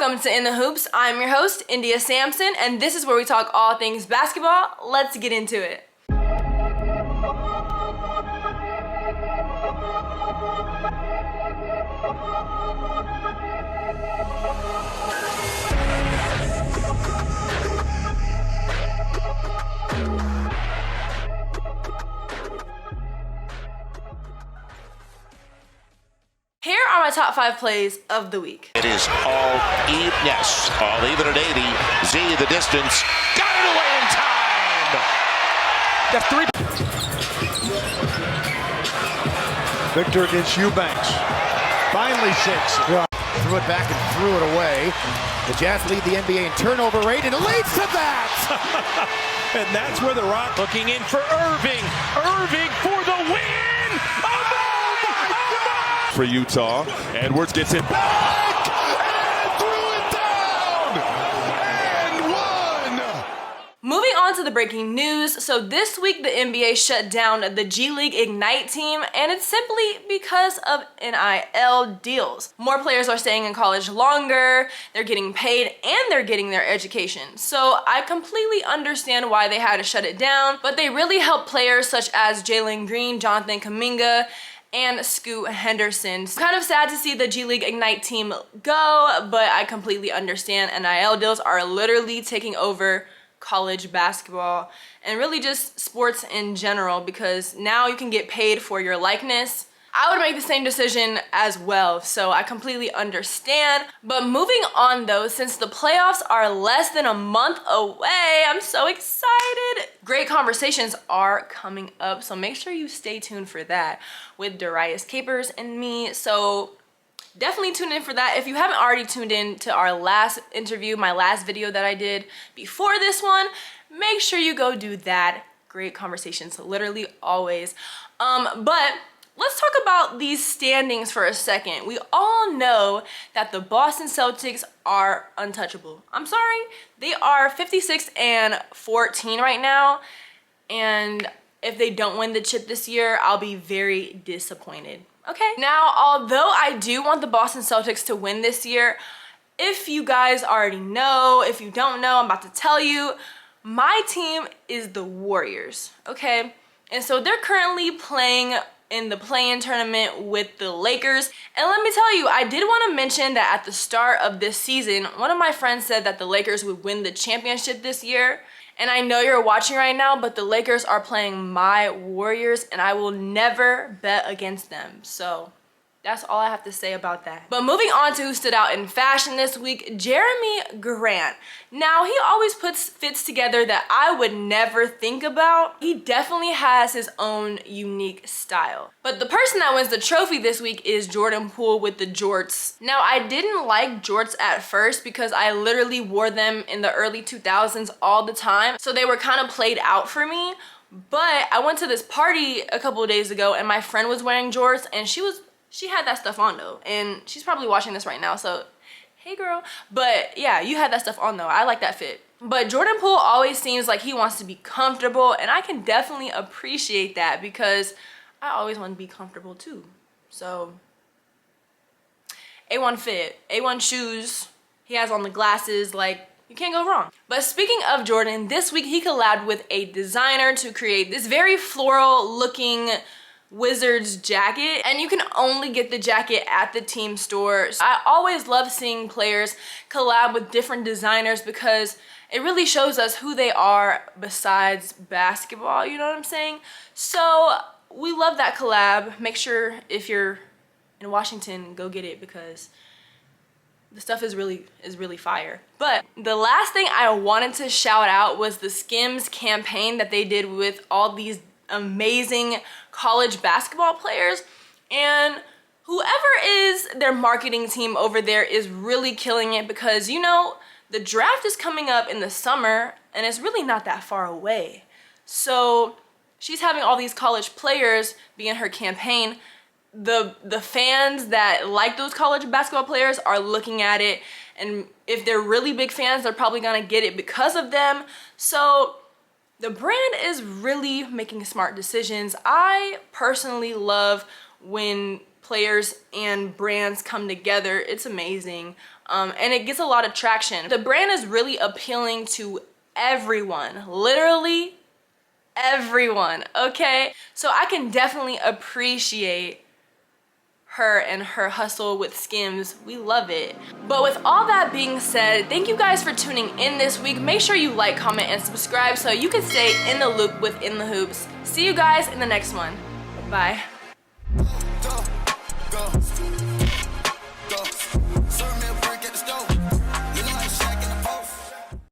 Welcome to In the Hoops. I'm your host, India Sampson, and this is where we talk all things basketball. Let's get into it. Here are my top 5 plays of the week. It is all even, yes, all even at 80. Z the distance, got it away in time. Got 3. Victor against Eubanks. Finally 6. Threw it back and threw it away. The Jazz lead the NBA in turnover rate, and it leads to that. And that's where the Rock Looking in for Irving. Irving for the win. For Utah. Edwards gets it back and threw it down and one. Moving on to the breaking news. So this week the NBA shut down the G League Ignite team, and it's simply because of NIL deals. More players are staying in college longer, they're getting paid, and they're getting their education. So I completely understand why they had to shut it down, but they really help players such as Jalen Green, Jonathan Kuminga, and Scoot Henderson. It's kind of sad to see the G League Ignite team go, but I completely understand. NIL deals are literally taking over college basketball and really just sports in general, because now you can get paid for your likeness. I would make the same decision as well, so I completely understand. But moving on though, since the playoffs are less than a month away, I'm so excited. Great conversations are coming up, so make sure you stay tuned for that with Darius Capers and me. So definitely tune in for that. If you haven't already tuned in to our last interview, my last video that I did before this one, make sure you go do that. Great conversations, literally always. But let's talk about these standings for a second. We all know that the Boston Celtics are untouchable. I'm sorry, they are 56-14 right now. And if they don't win the chip this year, I'll be very disappointed. Okay, now, although I do want the Boston Celtics to win this year, if you guys already know, if you don't know, I'm about to tell you, my team is the Warriors, okay? And so they're currently playing in the play-in tournament with the Lakers. And let me tell you, I did want to mention that at the start of this season, one of my friends said that the Lakers would win the championship this year. And I know you're watching right now, but the Lakers are playing my Warriors, and I will never bet against them. So that's all I have to say about that. But moving on to who stood out in fashion this week, Jeremy Grant. Now, he always puts fits together that I would never think about. He definitely has his own unique style. But the person that wins the trophy this week is Jordan Poole with the jorts. Now, I didn't like jorts at first because I literally wore them in the early 2000s all the time. So they were kind of played out for me. But I went to this party a couple of days ago and my friend was wearing jorts, and she had that stuff on though, and she's probably watching this right now, so hey girl. But yeah, you had that stuff on though. I like that fit. But Jordan Poole always seems like he wants to be comfortable, and I can definitely appreciate that because I always want to be comfortable too. So A1 fit, A1 shoes, he has on the glasses, like you can't go wrong. But speaking of Jordan, this week he collabed with a designer to create this very floral looking Wizards jacket, and you can only get the jacket at the team stores. I always love seeing players collab with different designers because it really shows us who they are besides basketball, you know what I'm saying? So we love that collab. Make sure if you're in Washington, go get it because the stuff is really fire. But the last thing I wanted to shout out was the Skims campaign that they did with all these amazing college basketball players, and whoever is their marketing team over there is really killing it because, you know, the draft is coming up in the summer and it's really not that far away. So she's having all these college players be in her campaign. The fans that like those college basketball players are looking at it, and if they're really big fans, they're probably gonna get it because of them. So the brand is really making smart decisions. I personally love when players and brands come together. It's amazing. and it gets a lot of traction. The brand is really appealing to everyone, literally everyone, okay? So I can definitely appreciate her and her hustle with Skims. We love it. But with all that being said, thank you guys for tuning in this week. Make sure you like, comment, and subscribe so you can stay in the loop with In the Hoops. See you guys in the next one. Bye. Go.